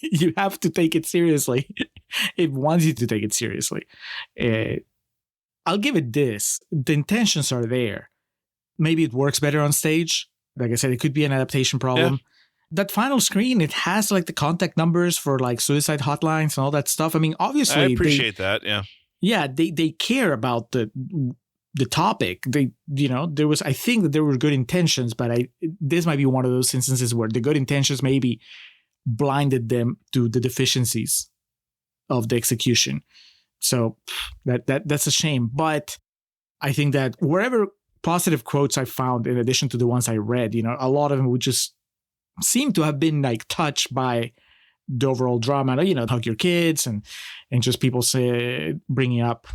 you have to take it seriously. It wants you to take it seriously. I'll give it this. The intentions are there. Maybe it works better on stage. Like I said, it could be an adaptation problem. Yeah. That final screen, it has like the contact numbers for like suicide hotlines and all that stuff. I mean, obviously, I appreciate that. Yeah. Yeah, they care about the topic. They, you know, I think that there were good intentions, but this might be one of those instances where the good intentions maybe blinded them to the deficiencies of the execution. So that's a shame. But I think that wherever positive quotes I found, in addition to the ones I read, you know, a lot of them would just seem to have been like touched by the overall drama, you know, hug your kids and just people bringing up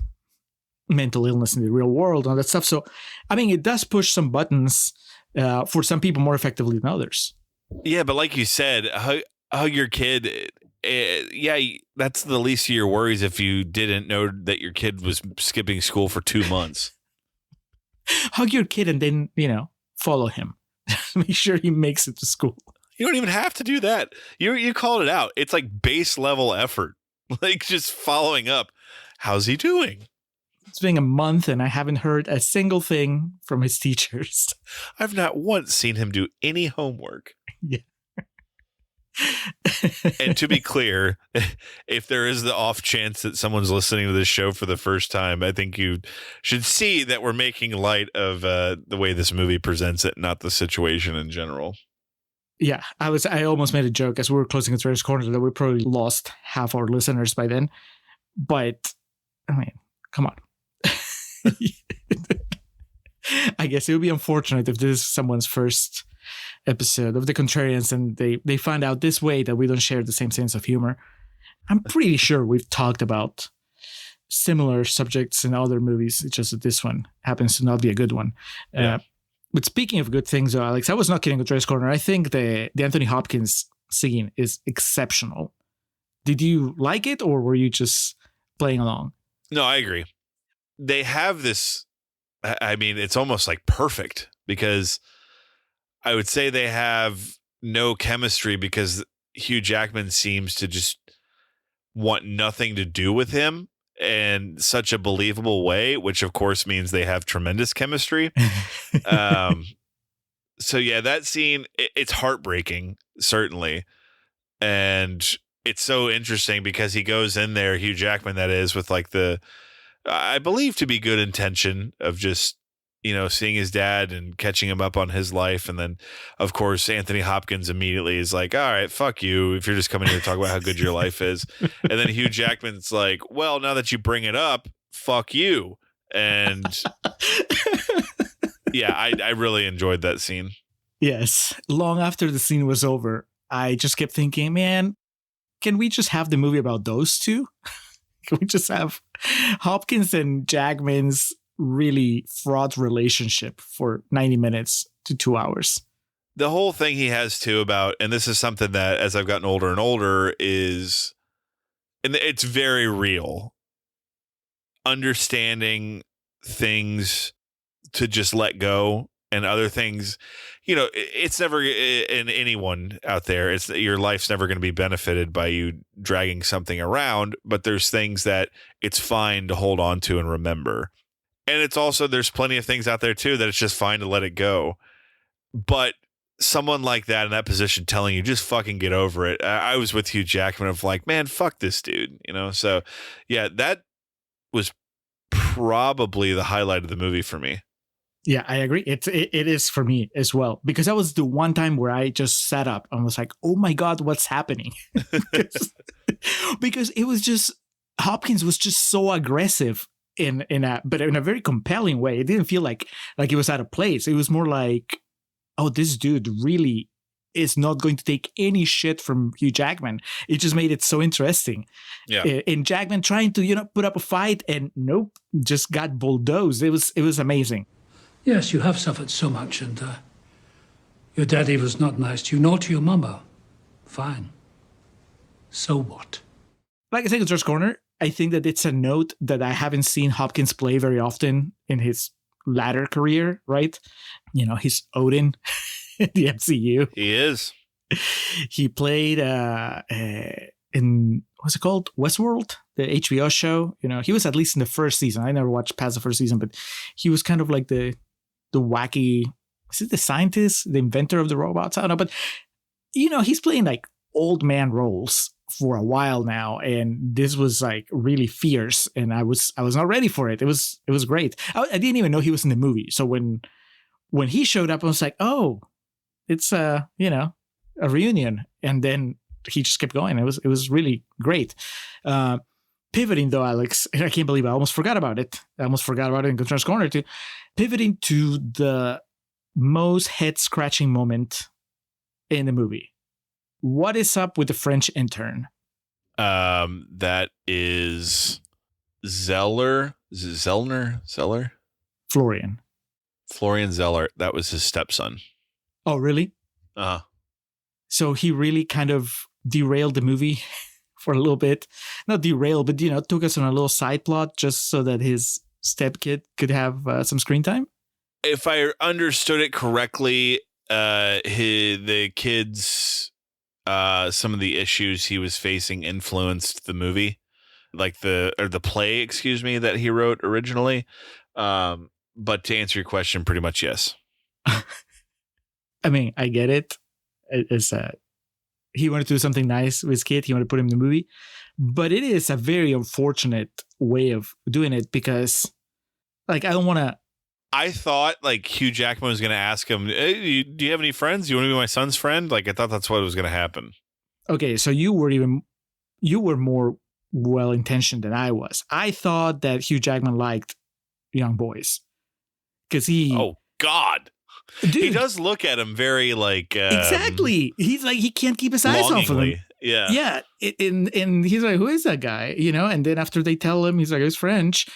mental illness in the real world and all that stuff. So, I mean, it does push some buttons for some people more effectively than others. Yeah, but like you said, hug your kid. yeah, that's the least of your worries if you didn't know that your kid was skipping school for 2 months. Hug your kid and then, follow him. Make sure he makes it to school. You don't even have to do that. You called it out. It's like base level effort. Like just following up. How's he doing? It's been a month and I haven't heard a single thing from his teachers. I've not once seen him do any homework. Yeah. And to be clear, if there is the off chance that someone's listening to this show for the first time, I think you should see that we're making light of the way this movie presents it, not the situation in general. Yeah, I almost made a joke as we were closing Contrarians Corner that we probably lost half our listeners by then. But I mean, come on. I guess it would be unfortunate if this is someone's first episode of the Contrarians and they find out this way that we don't share the same sense of humor. I'm pretty sure we've talked about similar subjects in other movies. It's just that this one happens to not be a good one. Yeah. But speaking of good things, though, Alex, I was not kidding with Contrarians Corner. I think the Anthony Hopkins scene is exceptional. Did you like it or were you just playing along? No, I agree. They have this, I mean, it's almost like perfect because I would say they have no chemistry because Hugh Jackman seems to just want nothing to do with him in such a believable way, which of course means they have tremendous chemistry. So yeah, that scene, it's heartbreaking, certainly. And it's so interesting because he goes in there, Hugh Jackman, that is, with like I believe to be good intention of just, seeing his dad and catching him up on his life. And then, of course, Anthony Hopkins immediately is like, all right, fuck you if you're just coming here to talk about how good your life is. And then Hugh Jackman's like, well, now that you bring it up, fuck you. And yeah, I really enjoyed that scene. Yes. Long after the scene was over, I just kept thinking, man, can we just have the movie about those two? Can we just have Hopkins and Jackman's really fraught relationship for 90 minutes to 2 hours? The whole thing he has too about, and this is something that as I've gotten older and older is, and it's very real, understanding things to just let go and other things, it's never in anyone out there. It's your life's never going to be benefited by you dragging something around, but there's things that it's fine to hold on to and remember. And it's also, there's plenty of things out there too that it's just fine to let it go. But someone like that in that position telling you just fucking get over it. I was with Hugh Jackman of like, man, fuck this dude, So yeah, that was probably the highlight of the movie for me. Yeah, I agree. It is for me as well, because that was the one time where I just sat up and was like, oh my God, what's happening? Because it was just, Hopkins was just so aggressive but in a very compelling way. It didn't feel like it was out of place. It was more like, oh, this dude really is not going to take any shit from Hugh Jackman. It just made it so interesting. Yeah. And Jackman trying to, put up a fight and nope, just got bulldozed. It was amazing. Yes, you have suffered so much, and your daddy was not nice to you, nor to your mama. Fine. So what? Like I said, Contrarians Corner, I think that it's a note that I haven't seen Hopkins play very often in his latter career, right? He's Odin in the MCU. He is. He played in, what's it called? Westworld, the HBO show. He was at least in the first season. I never watched past the first season, but he was kind of like the wacky, is it the scientist, the inventor of the robots? I don't know, but he's playing like old man roles for a while now, and this was like really fierce, and I was not ready for it. It was great. I didn't even know he was in the movie, so when he showed up, I was like, oh, it's a reunion, and then he just kept going. It was really great. Pivoting though, Alex, and I can't believe I almost forgot about it. I almost forgot about it in Contrarians Corner too. Pivoting to the most head-scratching moment in the movie. What is up with the French intern? That is Zeller. Florian Zeller. That was his stepson. Oh, really? Uh-huh. So he really kind of derailed the movie for a little bit. Not derail, but, took us on a little side plot just so that his stepkid could have some screen time. If I understood it correctly, the kid's some of the issues he was facing influenced the movie, like the play, excuse me, that he wrote originally. But to answer your question, pretty much yes. I mean, I get it. It's he wanted to do something nice with his kid. He wanted to put him in the movie, but it is a very unfortunate way of doing it because, like, I don't want to. I thought like Hugh Jackman was going to ask him, hey, do you have any friends? You want to be my son's friend? Like, I thought that's what was going to happen. Okay, so you were more well-intentioned than I was. I thought that Hugh Jackman liked young boys because he. Oh God, dude, he does look at him very like exactly. He's like he can't keep his eyes off of him. Yeah. And he's like, who is that guy? And then after they tell him he's like, it's French.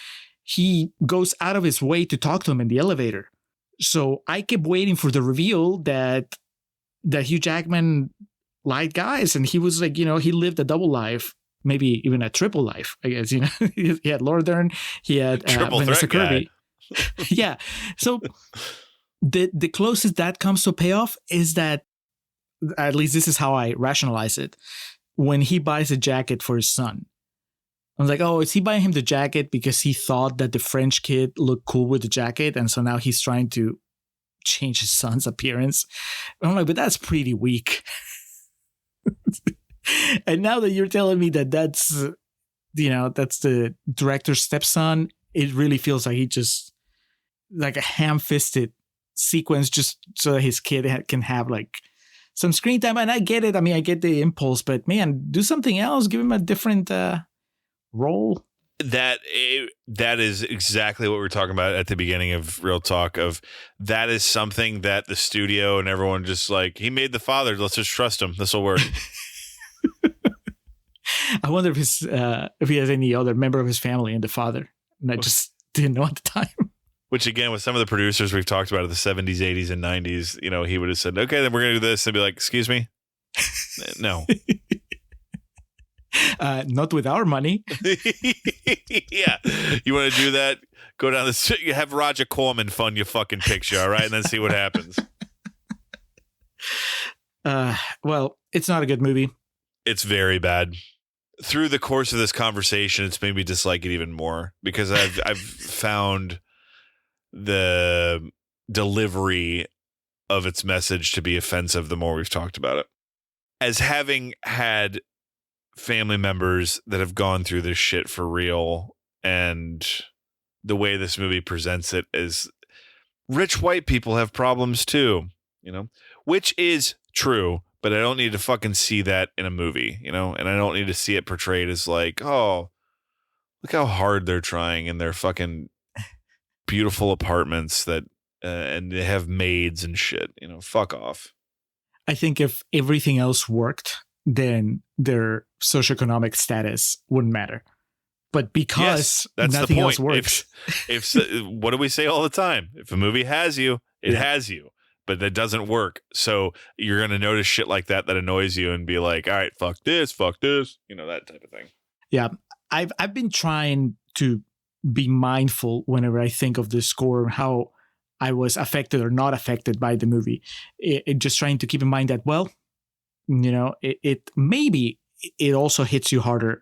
He goes out of his way to talk to him in the elevator. So I kept waiting for the reveal that Hugh Jackman liked guys. And he was like, he lived a double life, maybe even a triple life, I guess. He had Laura Dern, he had Vanessa Kirby. Yeah. So the closest that comes to payoff is that, at least this is how I rationalize it, when he buys a jacket for his son. I was like, oh, is he buying him the jacket because he thought that the French kid looked cool with the jacket? And so now he's trying to change his son's appearance. And I'm like, but that's pretty weak. And now that you're telling me that that's the director's stepson, it really feels like he just like a ham-fisted sequence just so that his kid can have like some screen time. And I get it. I mean, I get the impulse, but man, do something else. Give him a different role. That is exactly what we were talking about at the beginning of Real Talk. Of that is something that the studio and everyone just like, he made the father. Let's just trust him. This will work. I wonder if he has any other member of his family in the father, and I just didn't know at the time. Which again, with some of the producers we've talked about of the 70s, 80s, and 90s, he would have said, "Okay, then we're gonna do this," and be like, "Excuse me, no." Not with our money. Yeah. You want to do that? Go down the street. You have Roger Corman fund your fucking picture, all right? And then see what happens. Well, it's not a good movie. It's very bad. Through the course of this conversation, it's made me dislike it even more because I've found the delivery of its message to be offensive the more we've talked about it. As having had family members that have gone through this shit for real, and the way this movie presents it is rich white people have problems too, which is true, but I don't need to fucking see that in a movie, and I don't need to see it portrayed as like, oh, look how hard they're trying in their fucking beautiful apartments that and they have maids and shit, fuck off. I think if everything else worked, then their socioeconomic status wouldn't matter. But because that's nothing the point. else works. If what do we say all the time? If a movie has you, it has you. But that doesn't work. So you're going to notice shit like that annoys you and be like, all right, fuck this, that type of thing. Yeah. I've been trying to be mindful whenever I think of the score, how I was affected or not affected by the movie. Just trying to keep in mind that, well, it maybe it also hits you harder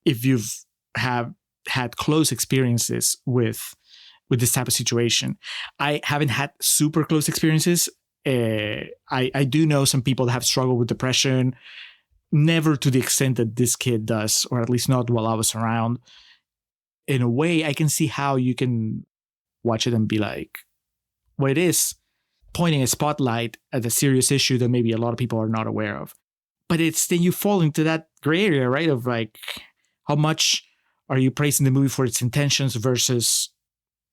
if you've had close experiences with this type of situation. I haven't had super close experiences. I do know some people that have struggled with depression, never to the extent that this kid does, or at least not while I was around. In a way, I can see how you can watch it and be like, well, it is pointing a spotlight at a serious issue that maybe a lot of people are not aware of. But it's then you fall into that gray area, right? Of like, how much are you praising the movie for its intentions versus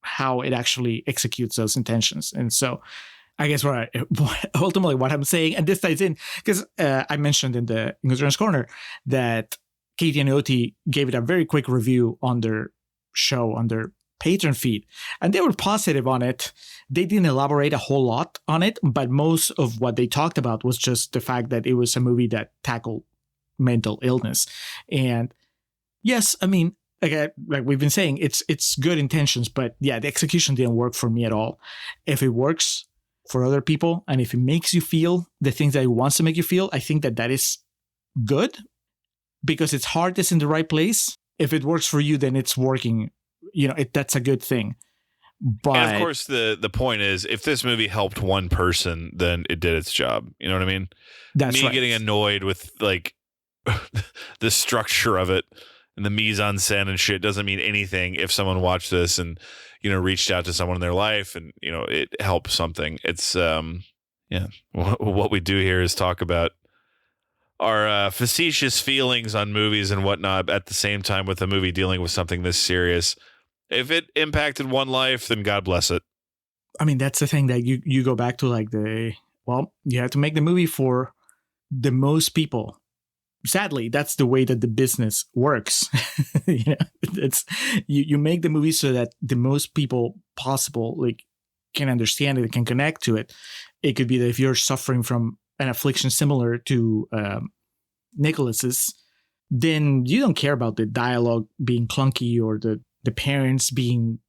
how it actually executes those intentions? And so I guess ultimately what I'm saying, and this ties in, because I mentioned in the Contrarians Corner that Katie and Oti gave it a very quick review on their show, on their Patreon feed, and they were positive on it. They didn't elaborate a whole lot on it, but most of what they talked about was just the fact that it was a movie that tackled mental illness. And yes, I mean, like we've been saying, it's good intentions, but yeah, the execution didn't work for me at all. If it works for other people and if it makes you feel the things that it wants to make you feel, I think that is good, because its heart is in the right place. If it works for you, then it's working. That's a good thing. But and of course, the point is, if this movie helped one person, then it did its job. You know what I mean? That's me right. getting annoyed with like the structure of it and the mise en scène and shit doesn't mean anything if someone watched this and reached out to someone in their life and it helped something. It's what we do here is talk about our facetious feelings on movies and whatnot at the same time with a movie dealing with something this serious. If it impacted one life, then God bless it. I mean, that's the thing that you go back to, like, you have to make the movie for the most people. Sadly, that's the way that the business works. It's you make the movie so that the most people possible like can understand it, can connect to it. It could be that if you're suffering from an affliction similar to Nicholas's, then you don't care about the dialogue being clunky or the parents being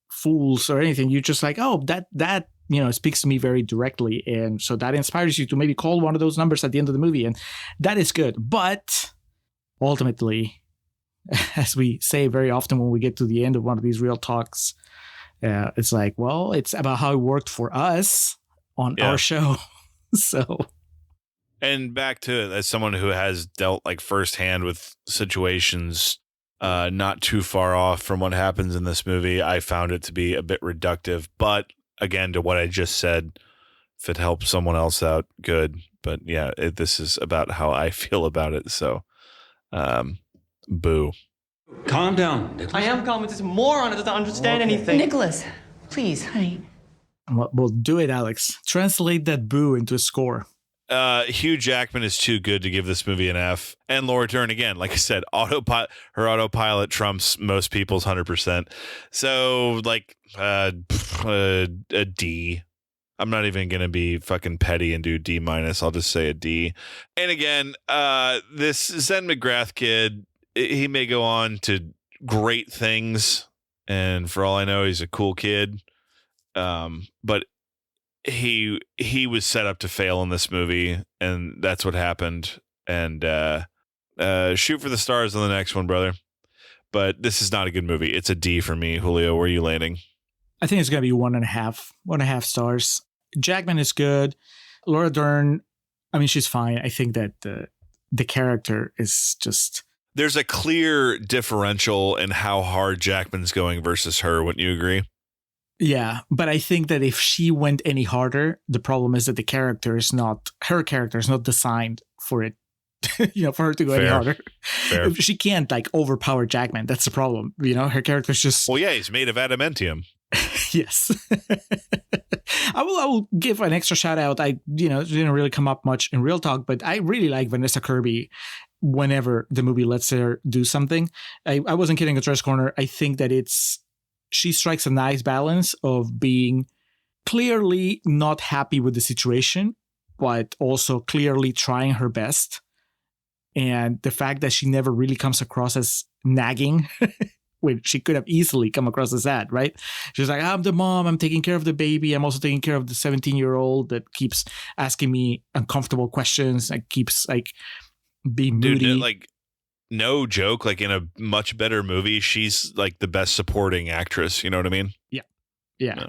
fools or anything. You're just like, oh, that speaks to me very directly, and so that inspires you to maybe call one of those numbers at the end of the movie, and that is good. But ultimately, as we say very often when we get to the end of one of these real talks, it's like, well, it's about how it worked for us on our show. So, and back to it, as someone who has dealt like firsthand with situations not too far off from what happens in this movie, I found it to be a bit reductive. But again, to what I just said, if it helps someone else out, good. But yeah, this is about how I feel about it. So, boo. Calm down, Nicholas. I am calm, but this moron doesn't understand anything. Nicholas, please, honey. Well, do it, Alex. Translate that boo into a score. Hugh Jackman is too good to give this movie an F. And Laura Dern, again, like I said, her autopilot trumps most people's 100%. So, like, a D. I'm not even going to be fucking petty and do D-. I'll just say a D. And again, this Zen McGrath kid, he may go on to great things. And for all I know, he's a cool kid. But he was set up to fail in this movie, and that's what happened. And shoot for the stars on the next one, brother. But this is not a good movie. It's a D for me. Julio, where are you landing? I think it's going to be 1.5 stars. Jackman is good. Laura Dern, I mean, she's fine. I think that the character is just... There's a clear differential in how hard Jackman's going versus her. Wouldn't you agree? Yeah, but I think that if she went any harder, the problem is that her character is not designed for it, for her to go any harder. Fair. She can't like overpower Jackman. That's the problem. Her character's just... Well, yeah, he's made of adamantium. Yes. I will give an extra shout out. It didn't really come up much in Real Talk, but I really like Vanessa Kirby whenever the movie lets her do something. I wasn't kidding at Contrarians Corner. I think that she strikes a nice balance of being clearly not happy with the situation, but also clearly trying her best. And the fact that she never really comes across as nagging, when she could have easily come across as that, right? She's like, I'm the mom, I'm taking care of the baby, I'm also taking care of the 17-year-old that keeps asking me uncomfortable questions, that keeps like being moody. Dude, like, no joke, like in a much better movie, she's like the best supporting actress. You know what I mean? Yeah.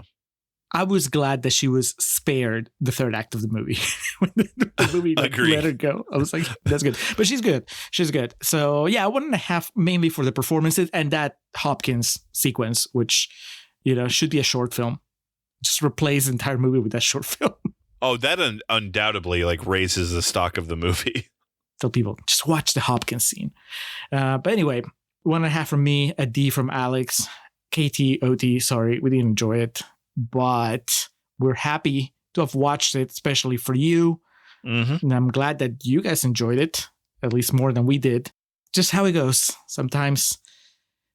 I was glad that she was spared the third act of the movie. When the movie let her go, I was like, that's good. But she's good. So yeah, 1.5 mainly for the performances and that Hopkins sequence, which, should be a short film. Just replace the entire movie with that short film. Oh, that undoubtedly like raises the stock of the movie. Tell people, just watch the Hopkins scene. But anyway, 1.5 from me, a D from Alex. KT, OT, sorry, we didn't enjoy it. But we're happy to have watched it, especially for you. Mm-hmm. And I'm glad that you guys enjoyed it, at least more than we did. Just how it goes. Sometimes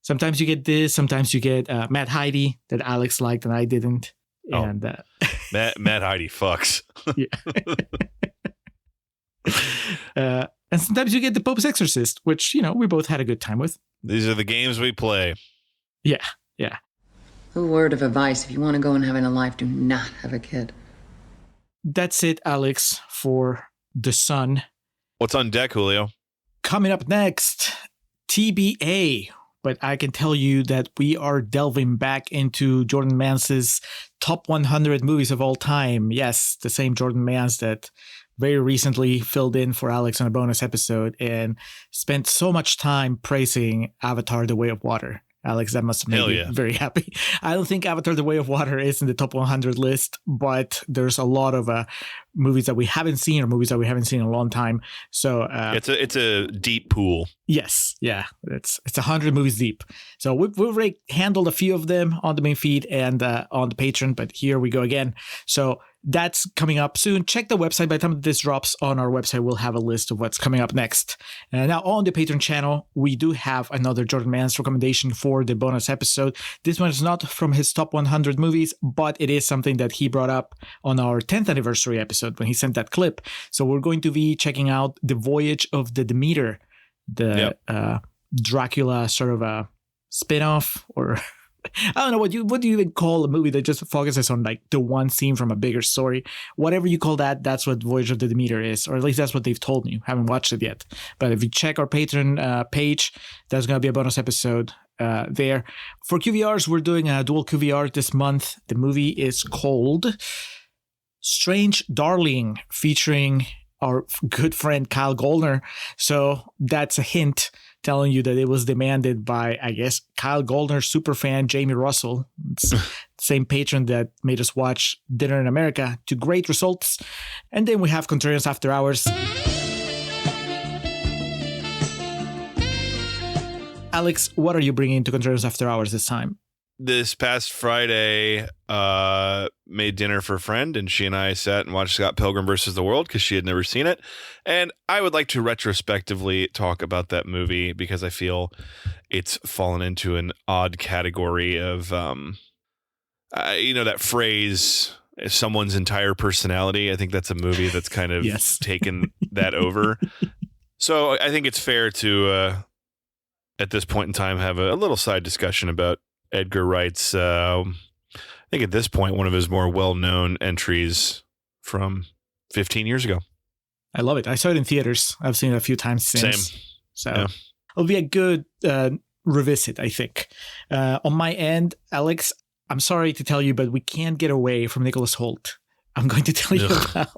you get this, sometimes you get Matt Heidi that Alex liked and I didn't. Oh. And Matt Heidi fucks. Yeah. And sometimes you get the Pope's Exorcist, which, we both had a good time with. These are the games we play. Yeah, yeah. A word of advice: if you want to go and have a life, do not have a kid. That's it, Alex, for The Son. What's on deck, Julio? Coming up next, TBA. But I can tell you that we are delving back into Jordan Mans's top 100 movies of all time. Yes, the same Jordan Mans that very recently filled in for Alex on a bonus episode and spent so much time praising Avatar: The Way of Water. Alex, that must have made me very happy. I don't think Avatar: The Way of Water is in the top 100 list, but there's a lot of movies that we haven't seen or movies that we haven't seen in a long time. So it's a deep pool. Yes, yeah, it's 100 movies deep. So we've already handled a few of them on the main feed and on the Patreon, but here we go again. So that's coming up soon. Check the website. By the time this drops on our website, we'll have a list of what's coming up next. And now on the Patreon channel, we do have another Jordan Mans recommendation for the bonus episode. This one is not from his top 100 movies, but it is something that he brought up on our 10th anniversary episode when he sent that clip. So we're going to be checking out The Voyage of the Demeter, the Dracula sort of a spin-off, or I don't know what do you even call a movie that just focuses on like the one scene from a bigger story. Whatever you call that, that's what Voyage of the Demeter is, or at least that's what they've told me. Haven't watched it yet, but if you check our Patreon page, there's going to be a bonus episode there. For QVRs, we're doing a dual QVR this month. The movie is called Strange Darling, featuring our good friend Kyle Goldner. So that's a hint telling you that it was demanded by, I guess, Kyle Goldner's superfan Jamie Russell. It's the same patron that made us watch Dinner in America, to great results. And then we have Contrarians After Hours. Alex, what are you bringing to Contrarians After Hours this time? This past Friday, made dinner for a friend, and she and I sat and watched Scott Pilgrim vs. the World because she had never seen it. And I would like to retrospectively talk about that movie because I feel it's fallen into an odd category of, that phrase, someone's entire personality. I think that's a movie that's kind of taken that over. So I think it's fair to, at this point in time, have a little side discussion about Edgar Wright's, I think at this point, one of his more well-known entries from 15 years ago. I love it. I saw it in theaters. I've seen it a few times since. Same. So it'll be a good revisit, I think. On my end, Alex, I'm sorry to tell you, but we can't get away from Nicholas Hoult. I'm going to tell you about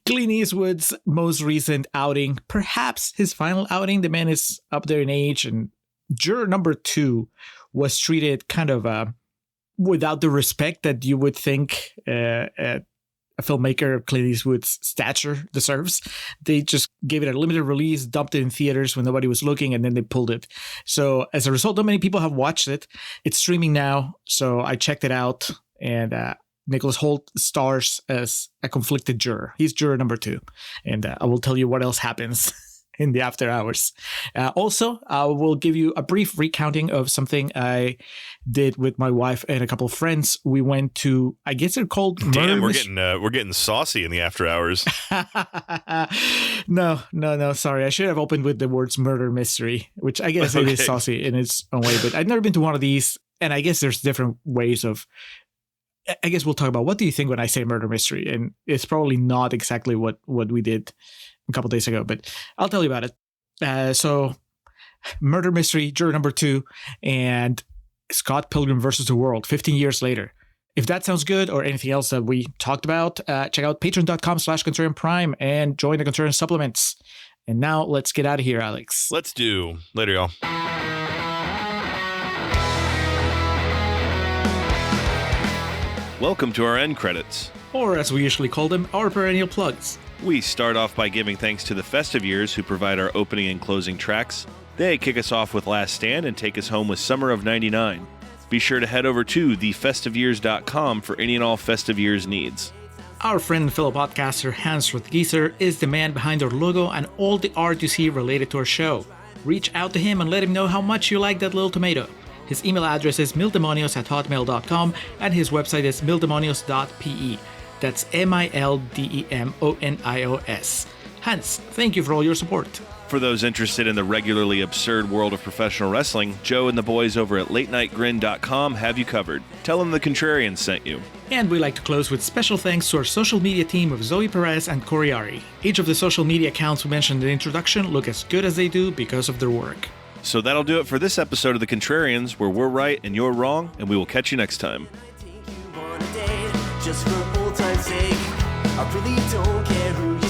Clint Eastwood's most recent outing, perhaps his final outing. The man is up there in age, and juror number 2 was treated kind of without the respect that you would think a filmmaker of Clint Eastwood's stature deserves. They just gave it a limited release, dumped it in theaters when nobody was looking, and then they pulled it. So as a result, not many people have watched it. It's streaming now, so I checked it out, and Nicholas Hoult stars as a conflicted juror. He's juror number 2, and I will tell you what else happens in the after hours. Also, I will give you a brief recounting of something I did with my wife and a couple of friends. We went to, I guess they're called. Damn, we're getting saucy in the after hours. No. Sorry, I should have opened with the words murder mystery, which I guess it is saucy in its own way. But I've never been to one of these, and I guess there's different ways of. I guess we'll talk about what do you think when I say murder mystery, and it's probably not exactly what we did a couple days ago, but I'll tell you about it. So murder mystery, juror number 2, and Scott Pilgrim versus the World 15 years later. If that sounds good, or anything else that we talked about, check out patreon.com/Contrarian Prime and join the Contrarian supplements. And now let's get out of here, Alex. Let's do. Later, y'all. Welcome to our end credits. Or as we usually call them, our perennial plugs. We start off by giving thanks to the Festive Years who provide our opening and closing tracks. They kick us off with Last Stand and take us home with Summer of 99. Be sure to head over to thefestiveyears.com for any and all Festive Years needs. Our friend and fellow podcaster Hans Rothgieser is the man behind our logo and all the art you see related to our show. Reach out to him and let him know how much you like that little tomato. His email address is mildemonios@hotmail.com and his website is mildemonios.pe. That's MILDEMONIOS. Hans, thank you for all your support. For those interested in the regularly absurd world of professional wrestling, Joe and the boys over at latenightgrin.com have you covered. Tell them the Contrarians sent you. And we like to close with special thanks to our social media team of Zoe Perez and Corey Ari. Each of the social media accounts we mentioned in the introduction look as good as they do because of their work. So that'll do it for this episode of The Contrarians, where we're right and you're wrong, and we will catch you next time. Just for old time's sake, I really don't care who